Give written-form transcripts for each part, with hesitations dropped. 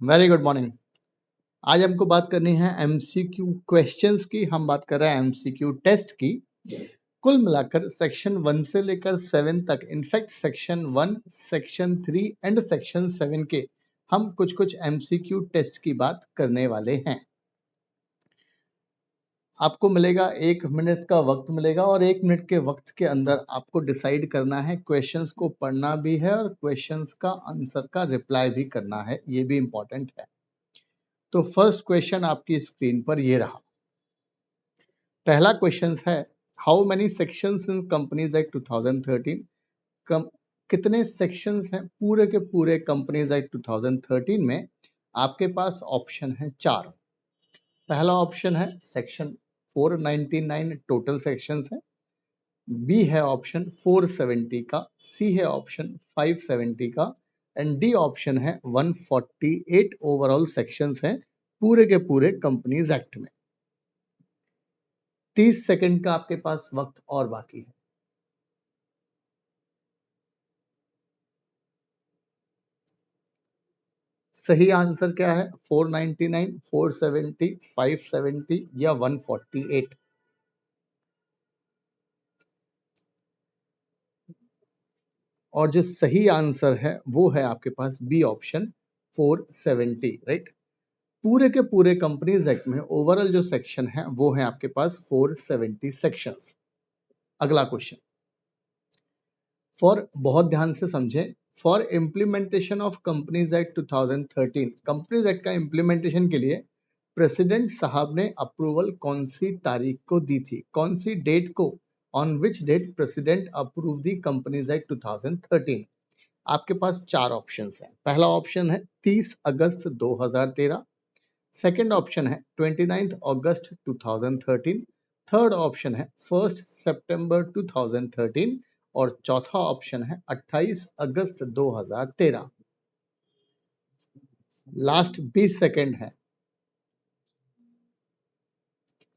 Very good morning. आज हमको बात करनी है एमसीक्यू क्वेश्चंस की। हम बात कर रहे हैं एमसीक्यू टेस्ट की। कुल मिलाकर सेक्शन 1 से लेकर 7 तक, in fact section 1, section 3 and section 7 के हम कुछ एमसीक्यू टेस्ट की बात करने वाले हैं। आपको मिलेगा 1 मिनट का वक्त मिलेगा और 1 मिनट के वक्त के अंदर आपको डिसाइड करना है, क्वेश्चंस को पढ़ना भी है और क्वेश्चंस का आंसर का रिप्लाई भी करना है, ये भी इंपॉर्टेंट है। तो फर्स्ट क्वेश्चन आपकी स्क्रीन पर ये रहा। पहला क्वेश्चन है, how many sections in companies act 2013? कितने सेक्शंस हैं पूरे के पूरे कंपनीज एक्ट 2013 में? आपके पास ऑप्शन है 4। पहला ऑप्शन है सेक्शन 499 टोटल सेक्शंस है, बी है ऑप्शन 470 का, सी है ऑप्शन 570 का एंड डी ऑप्शन है 148 ओवरऑल सेक्शंस हैं पूरे के पूरे कंपनीज एक्ट में। 30 सेकंड का आपके पास वक्त और बाकी है। सही आंसर क्या है? 499, 470, 570 या 148? और जो सही आंसर है वो है आपके पास बी ऑप्शन 470, राइट। पूरे के पूरे कंपनीज एक्ट में ओवरऑल जो सेक्शन है वो है आपके पास 470 सेक्शंस। अगला क्वेश्चन, फॉर, बहुत ध्यान से समझे, for implementation of companies act 2013, companies act का इम्प्लीमेंटेशन के लिए प्रेसिडेंट साहब ने अप्रूवल कौन सी तारीख को दी थी? कौन सी डेट को? On which date president approve the companies act 2013? आपके पास 4 ऑप्शंस हैं। पहला ऑप्शन है 30 अगस्त 2013, सेकंड ऑप्शन है 29 अगस्त 2013, थर्ड ऑप्शन है 1 सितंबर 2013 और चौथा ऑप्शन है 28 अगस्त 2013। लास्ट 20 सेकंड है।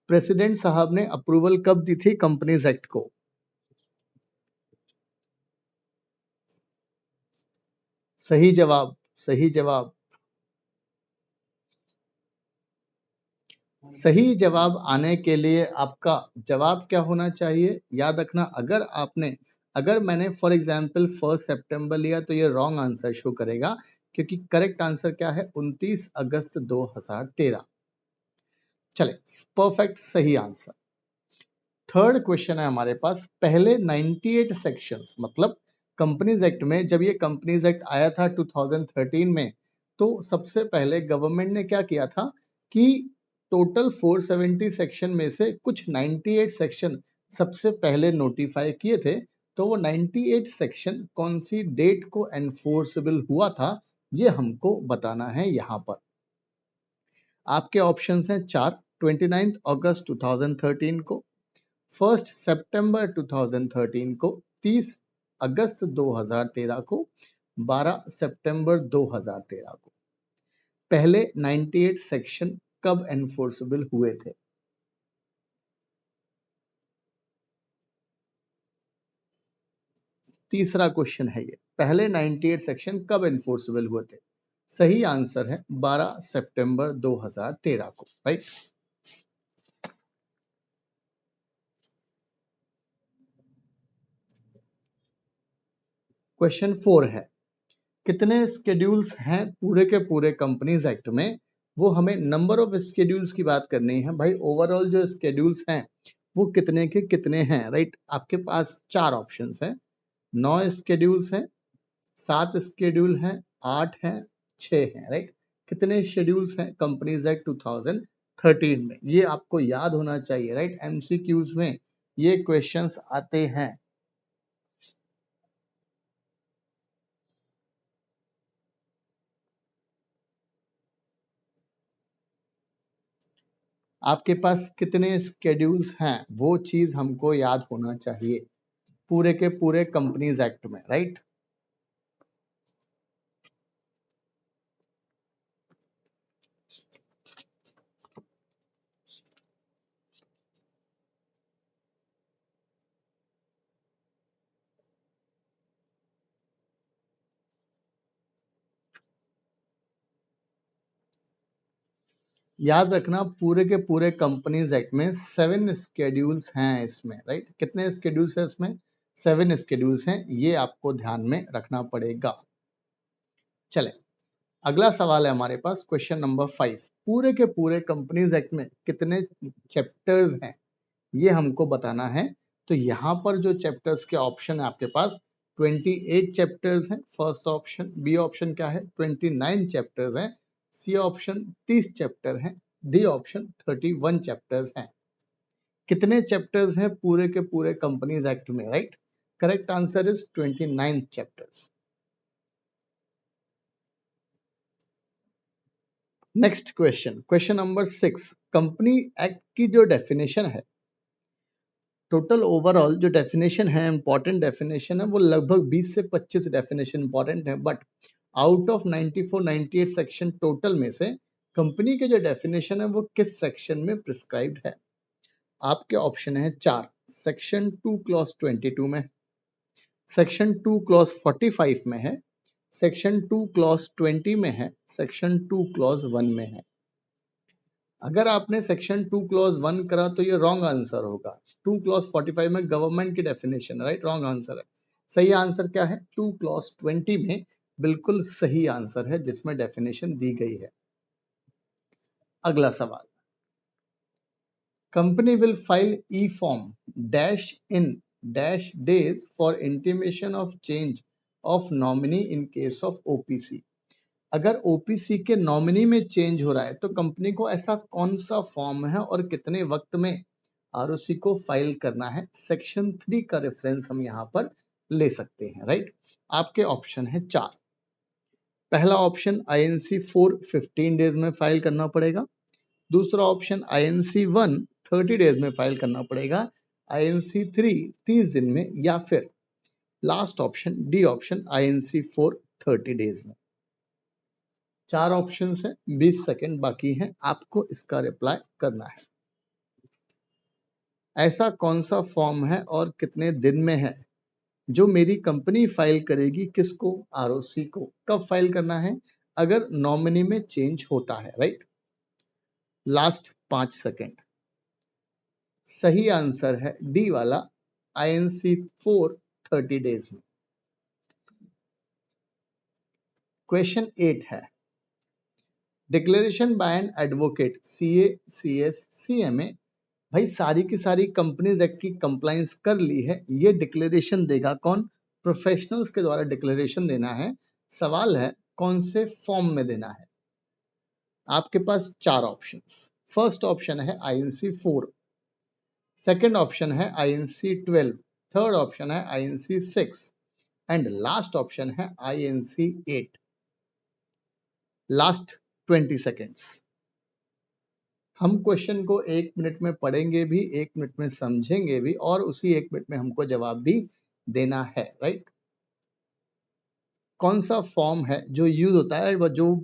प्रेसिडेंट साहब ने अप्रूवल कब दी थी कंपनीज एक्ट को? सही जवाब, सही जवाब, सही जवाब आने के लिए आपका जवाब क्या होना चाहिए? याद रखना, अगर मैंने फॉर एग्जांपल 1 सितंबर लिया तो ये रॉन्ग आंसर शो करेगा, क्योंकि करेक्ट आंसर क्या है? 29 अगस्त 2013। चले, परफेक्ट, सही आंसर। थर्ड क्वेश्चन है हमारे पास, पहले 98 सेक्शंस, मतलब कंपनीज एक्ट में जब ये कंपनीज एक्ट आया था 2013 में, तो सबसे पहले गवर्नमेंट ने क्या किया था कि टोटल 470 सेक्शन में से कुछ 98 सेक्शन सबसे पहले नोटिफाई किए थे। तो वो 98 सेक्शन कौन सी डेट को एनफोर्सेबल हुआ था, ये हमको बताना है यहाँ पर। आपके ऑप्शंस हैं 4, 29 अगस्त 2013 को, 1 सितंबर 2013 को, 30 अगस्त 2013 को, 12 सितंबर 2013 को। पहले 98 सेक्शन कब एनफोर्सेबल हुए थे? तीसरा क्वेश्चन है ये, पहले 98 सेक्शन कब एनफोर्सेबल हुए थे? सही आंसर है 12 सितंबर 2013 को, राइट। क्वेश्चन 4 है, कितने स्केड्यूल्स हैं पूरे के पूरे कंपनीज एक्ट में? वो हमें नंबर ऑफ स्केड्यूल्स की बात करनी है भाई। ओवरऑल जो स्केड्यूल्स हैं वो कितने के कितने हैं, राइट। आपके पास 4 ऑप्शंस हैं। 9 स्केड्यूल्स हैं, 7 स्केड्यूल हैं, 8 हैं, 6 हैं, राइट। कितने शेड्यूल्स हैं कंपनीज एक्ट 2013 में? ये आपको याद होना चाहिए, राइट। एमसीक्यूज में ये क्वेश्चंस आते हैं। आपके पास कितने स्केड्यूल्स हैं वो चीज हमको याद होना चाहिए पूरे के पूरे कंपनीज एक्ट में, राइट। याद रखना पूरे के पूरे कंपनीज एक्ट में 7 स्केड्यूल्स हैं इसमें, राइट। कितने स्केड्यूल्स हैं इसमें? 7 स्केड्यूल्स हैं, ये आपको ध्यान में रखना पड़ेगा। चले, अगला सवाल है हमारे पास, क्वेश्चन नंबर 5। पूरे के पूरे कंपनीज एक्ट में कितने चैप्टर्स हैं, ये हमको बताना है। तो यहाँ पर जो चैप्टर्स के ऑप्शन है आपके पास 28 चैप्टर्स हैं, फर्स्ट ऑप्शन। बी ऑप्शन क्या है? 29 चैप्टर्स हैं। सी ऑप्शन 30 चैप्टर हैं। डी ऑप्शन 31 चैप्टर्स हैं। कितने चैप्टर्स हैं पूरे के पूरे कंपनीज एक्ट में, right? Correct answer is 29 chapters. Next question, question number 6। Company act की जो डेफिनेशन है, टोटल ओवरऑल जो डेफिनेशन है, इंपॉर्टेंट डेफिनेशन है, वो लगभग 20 से 25 डेफिनेशन इंपॉर्टेंट है, but out of 94 98 section total में से कंपनी के जो डेफिनेशन है वो किस सेक्शन में प्रिस्क्राइब्ड है? आपके ऑप्शन है 4। सेक्शन 2 क्लॉज 22 में, सेक्शन 2 क्लॉज 45 में है, सेक्शन 2 क्लॉज 20 में है, सेक्शन 2 क्लॉज 1 में है। अगर आपने सेक्शन 2 क्लॉज 1 करा तो ये रॉन्ग आंसर होगा। 2 क्लॉज 45 में गवर्नमेंट की डेफिनेशन, राइट? रॉन्ग आंसर है। सही आंसर क्या है? 2 क्लॉज 20 में बिल्कुल सही आंसर है, जिसमें डेफिनेशन दी गई है। अगला सवाल, company will file E form dash in dash days for intimation of change of nominee in case of OPC. अगर ओपीसी के नॉमिनी में चेंज हो रहा है तो कंपनी को ऐसा कौन सा फॉर्म है और कितने वक्त में आरओसी को फाइल करना है? सेक्शन 3 का रेफरेंस हम यहाँ पर ले सकते हैं, राइट? आपके ऑप्शन है 4। पहला ऑप्शन आईएनसी 4 15 डेज में फाइल करना पड़ेगा। दूसरा ऑप्शन आईएनसी 1 30 डेज में फाइल करना पड़ेगा। आईएनसी 3 30 दिन में, या फिर last option D option INC 4 30 days में। 4 ऑप्शन है, 20 सेकेंड बाकी हैं, आपको इसका रिप्लाई करना है। ऐसा कौन सा फॉर्म है और कितने दिन में है जो मेरी कंपनी फाइल करेगी? किसको? आरओसी को। कब फाइल करना है? अगर नॉमिनी में चेंज होता है, राइट? Last 5 second. सही आंसर है डी वाला, आईएनसी 4 30 डेज में। क्वेश्चन 8 है, declaration bye an advocate CA CS CMA. भाई सारी की सारी कंपनीज एक्ट की कंप्लाइंस कर ली है, ये डिक्लेरेशन देगा कौन? प्रोफेशनल्स के द्वारा डिक्लेरेशन देना है। सवाल है कौन से फॉर्म में देना है? आपके पास 4 ऑप्शंस। फर्स्ट ऑप्शन है आईएनसी 4, सेकंड ऑप्शन है आईएनसी 12, थर्ड ऑप्शन है आईएनसी 6 एंड लास्ट ऑप्शन है आईएनसी 8। Last 20 seconds. हम क्वेश्चन को 1 मिनट में पढ़ेंगे भी, 1 मिनट में समझेंगे भी, और उसी 1 मिनट में हमको जवाब भी देना है, राइट? कौन सा फॉर्म है जो यूज होता है, वो जो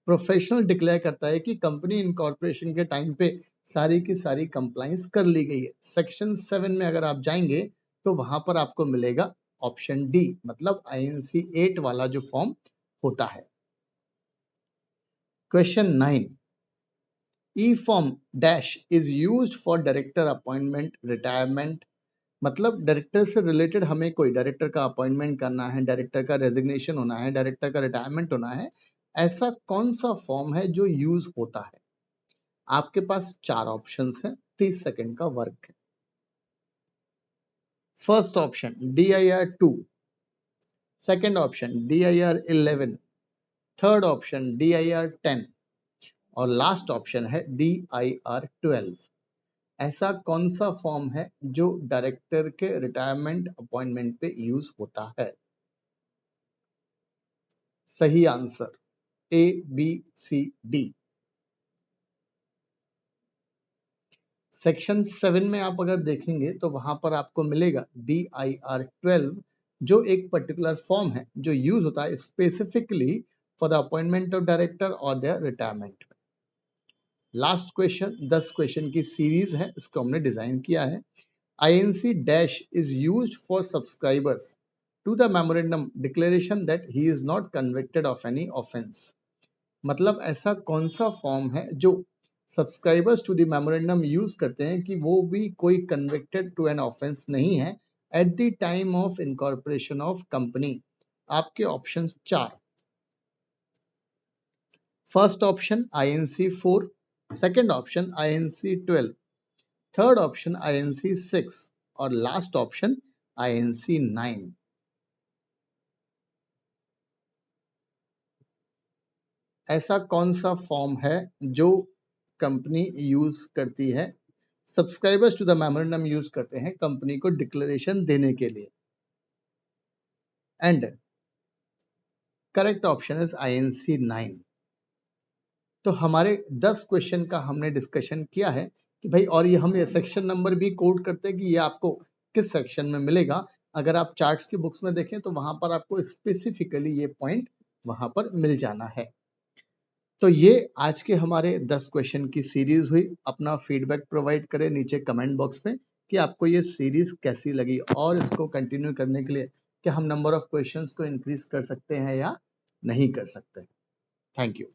प्रोफेशनल डिक्लेयर करता है कि कंपनी इनकॉर्पोरेशन के टाइम पे सारी की सारी कंप्लाइंस कर ली गई है? सेक्शन 7 में अगर आप जाएंगे तो वहां पर आपको मिलेगा ऑप्शन डी, मतलब आईएनसी 8 वाला जो फॉर्म होता है। Question 9, E form dash is used for director appointment retirement. मतलब डायरेक्टर से रिलेटेड हमें कोई डायरेक्टर का अपॉइंटमेंट करना है, डायरेक्टर का रेजिग्नेशन होना है, डायरेक्टर का रिटायरमेंट होना है, ऐसा कौन सा फॉर्म है जो यूज होता है? आपके पास 4 ऑप्शंस हैं, 30 सेकंड का वर्क है। First option DIR 2, second option DIR 11, third option DIR 10 और लास्ट ऑप्शन है DIR 12। ऐसा कौन सा फॉर्म है जो डायरेक्टर के रिटायरमेंट अपॉइंटमेंट पे यूज होता है? सही आंसर ABCD। सेक्शन 7 में आप अगर देखेंगे तो वहां पर आपको मिलेगा DIR 12, जो एक पर्टिकुलर फॉर्म है जो यूज होता है specifically for the appointment of director और their retirement. Last question, 10 question की सीरीज है, इसको हमने डिजाइन किया है। INC dash is used for subscribers to the memorandum declaration that he is not convicted of any offense। मतलब ऐसा कौन सा फॉर्म है जो subscribers to the memorandum use करते हैं कि वो भी कोई कन्विक्टेड टू एन ऑफेंस नहीं है at the time of incorporation of company. आपके options 4। First option INC 4, second option INC 12, third option INC 6 और लास्ट ऑप्शन INC 9। ऐसा कौन सा फॉर्म है जो कंपनी यूज करती है, subscribers to the memorandum use करते हैं कंपनी को डिक्लेरेशन देने के लिए? And correct option is INC 9। तो हमारे 10 क्वेश्चन का हमने डिस्कशन किया है कि भाई, और ये हम ये सेक्शन नंबर भी कोड करते हैं कि ये आपको किस सेक्शन में मिलेगा। अगर आप चार्ट्स की बुक्स में देखें तो वहां पर आपको स्पेसिफिकली ये पॉइंट वहां पर मिल जाना है। तो ये आज के हमारे 10 क्वेश्चन की सीरीज हुई। अपना फीडबैक प्रोवाइड करें नीचे कमेंट बॉक्स में कि आपको ये सीरीज कैसी लगी, और इसको कंटिन्यू करने के लिए क्या हम नंबर ऑफ क्वेश्चंस को इंक्रीज कर सकते हैं या नहीं कर सकते। Thank you.